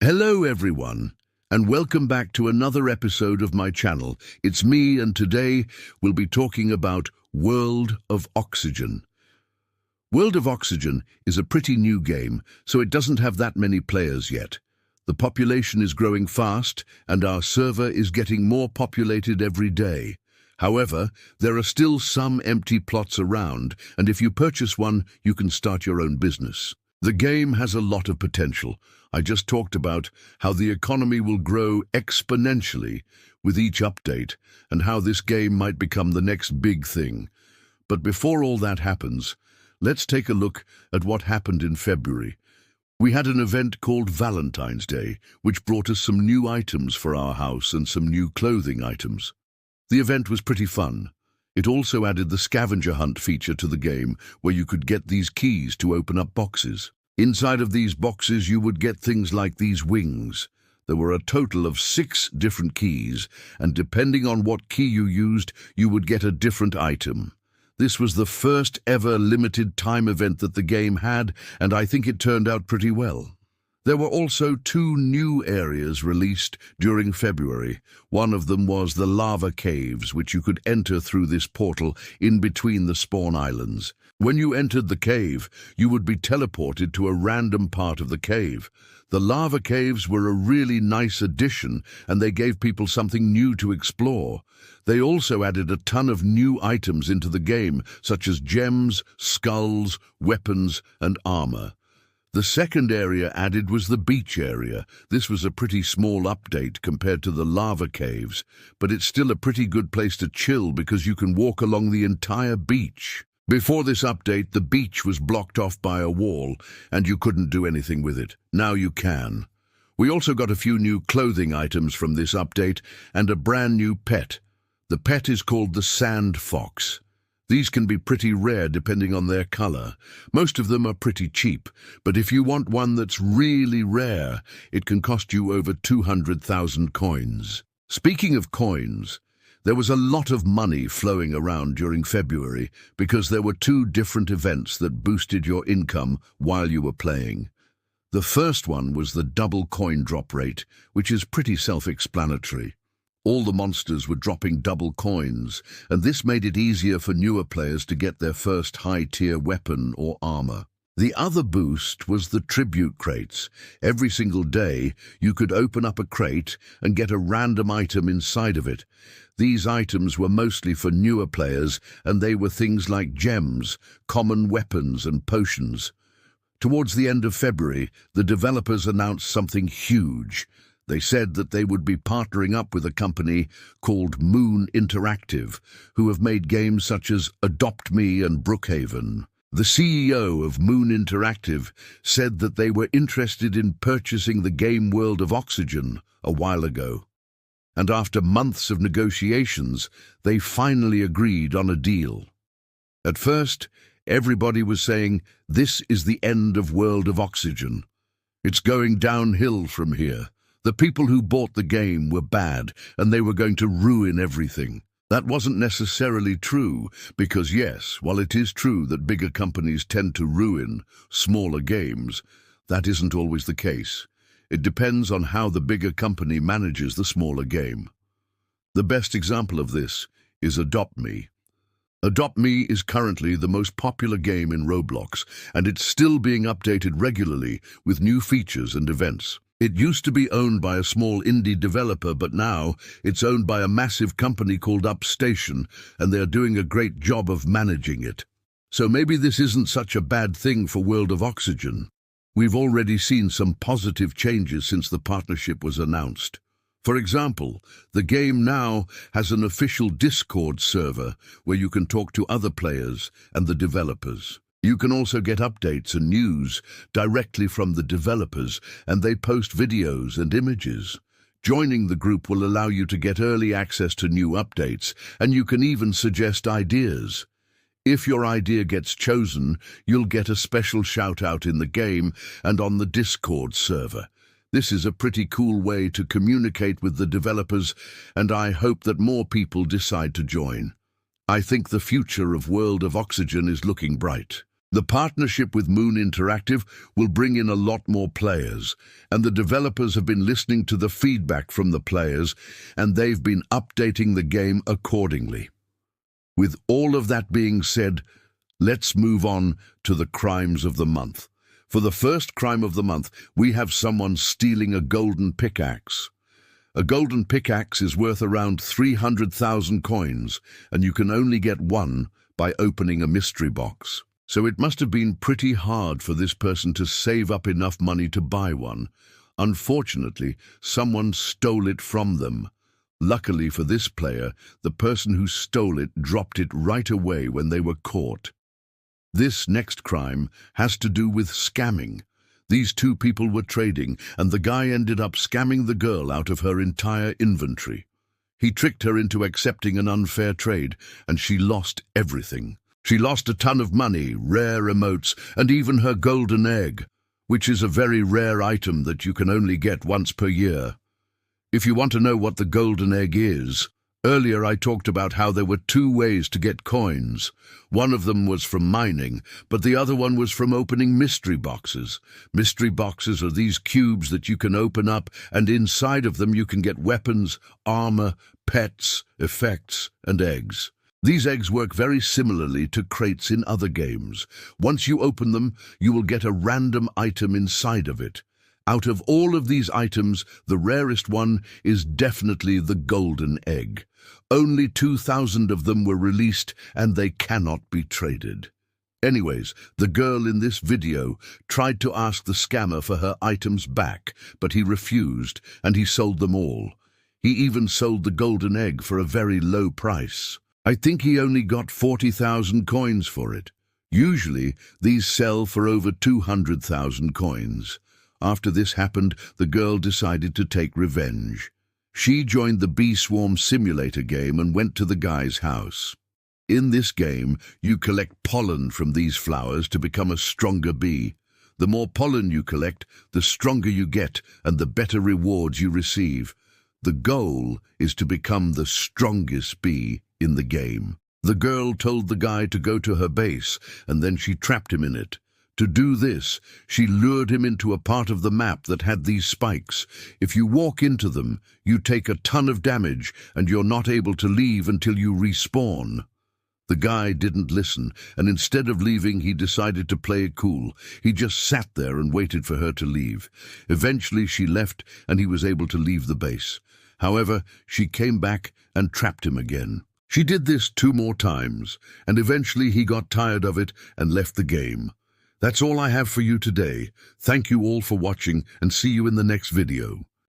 Hello everyone, and welcome back to another episode of my channel. It's me, and today we'll be talking about World of Oxygen. World of Oxygen is a pretty new game, so it doesn't have that many players yet. The population is growing fast, and our server is getting more populated every day. However, there are still some empty plots around, and if you purchase one, you can start your own business. The game has a lot of potential. I just talked about how the economy will grow exponentially with each update and how this game might become the next big thing. But before all that happens, let's take a look at what happened in February. We had an event called Valentine's Day, which brought us some new items for our house and some new clothing items. The event was pretty fun. It also added the scavenger hunt feature to the game, where you could get these keys to open up boxes. Inside of these boxes you would get things like these wings. There were a total of 6 different keys, and depending on what key you used, you would get a different item. This was the first ever limited time event that the game had, and I think it turned out pretty well. There were also 2 new areas released during February. One of them was the lava caves, which you could enter through this portal in between the spawn islands. When you entered the cave, you would be teleported to a random part of the cave. The lava caves were a really nice addition, and they gave people something new to explore. They also added a ton of new items into the game, such as gems, skulls, weapons, and armor. The second area added was the beach area. This was a pretty small update compared to the lava caves, but it's still a pretty good place to chill because you can walk along the entire beach. Before this update, the beach was blocked off by a wall, and you couldn't do anything with it. Now you can. We also got a few new clothing items from this update and a brand new pet. The pet is called the Sand Fox. These can be pretty rare depending on their color. Most of them are pretty cheap, but if you want one that's really rare, it can cost you over 200,000 coins. Speaking of coins, there was a lot of money flowing around during February because there were 2 different events that boosted your income while you were playing. The first one was the double coin drop rate, which is pretty self-explanatory. All the monsters were dropping double coins, and this made it easier for newer players to get their first high-tier weapon or armor. The other boost was the tribute crates. Every single day, you could open up a crate and get a random item inside of it. These items were mostly for newer players, and they were things like gems, common weapons, and potions. Towards the end of February, the developers announced something huge. They said that they would be partnering up with a company called Moon Interactive, who have made games such as Adopt Me and Brookhaven. The CEO of Moon Interactive said that they were interested in purchasing the game World of Oxygen a while ago. And after months of negotiations, they finally agreed on a deal. At first, everybody was saying, "This is the end of World of Oxygen. It's going downhill from here. The people who bought the game were bad, and they were going to ruin everything." That wasn't necessarily true, because yes, while it is true that bigger companies tend to ruin smaller games, that isn't always the case. It depends on how the bigger company manages the smaller game. The best example of this is Adopt Me. Adopt Me is currently the most popular game in Roblox, and it's still being updated regularly with new features and events. It used to be owned by a small indie developer, but now it's owned by a massive company called Upstation, and they're doing a great job of managing it. So maybe this isn't such a bad thing for World of Oxygen. We've already seen some positive changes since the partnership was announced. For example, the game now has an official Discord server where you can talk to other players and the developers. You can also get updates and news directly from the developers, and they post videos and images. Joining the group will allow you to get early access to new updates, and you can even suggest ideas. If your idea gets chosen, you'll get a special shout-out in the game and on the Discord server. This is a pretty cool way to communicate with the developers, and I hope that more people decide to join. I think the future of World of Oxygen is looking bright. The partnership with Moon Interactive will bring in a lot more players, and the developers have been listening to the feedback from the players, and they've been updating the game accordingly. With all of that being said, let's move on to the crimes of the month. For the first crime of the month, we have someone stealing a golden pickaxe. A golden pickaxe is worth around 300,000 coins, and you can only get one by opening a mystery box. So it must have been pretty hard for this person to save up enough money to buy one. Unfortunately, someone stole it from them. Luckily for this player, the person who stole it dropped it right away when they were caught. This next crime has to do with scamming. These two people were trading, and the guy ended up scamming the girl out of her entire inventory. He tricked her into accepting an unfair trade, and she lost everything. She lost a ton of money, rare emotes, and even her golden egg, which is a very rare item that you can only get once per year. If you want to know what the golden egg is, earlier I talked about how there were two ways to get coins. One of them was from mining, but the other one was from opening mystery boxes. Mystery boxes are these cubes that you can open up, and inside of them you can get weapons, armor, pets, effects, and eggs. These eggs work very similarly to crates in other games. Once you open them, you will get a random item inside of it. Out of all of these items, the rarest one is definitely the golden egg. Only 2,000 of them were released, and they cannot be traded. Anyways, the girl in this video tried to ask the scammer for her items back, but he refused, and he sold them all. He even sold the golden egg for a very low price. I think he only got 40,000 coins for it. Usually, these sell for over 200,000 coins. After this happened, the girl decided to take revenge. She joined the Bee Swarm Simulator game and went to the guy's house. In this game, you collect pollen from these flowers to become a stronger bee. The more pollen you collect, the stronger you get and the better rewards you receive. The goal is to become the strongest bee in the game. The girl told the guy to go to her base, and then she trapped him in it. To do this, she lured him into a part of the map that had these spikes. If you walk into them, you take a ton of damage, and you're not able to leave until you respawn. The guy didn't listen, and instead of leaving, he decided to play it cool. He just sat there and waited for her to leave. Eventually, she left, and he was able to leave the base. However, she came back and trapped him again. She did this 2 more times, and eventually he got tired of it and left the game. That's all I have for you today. Thank you all for watching, and see you in the next video.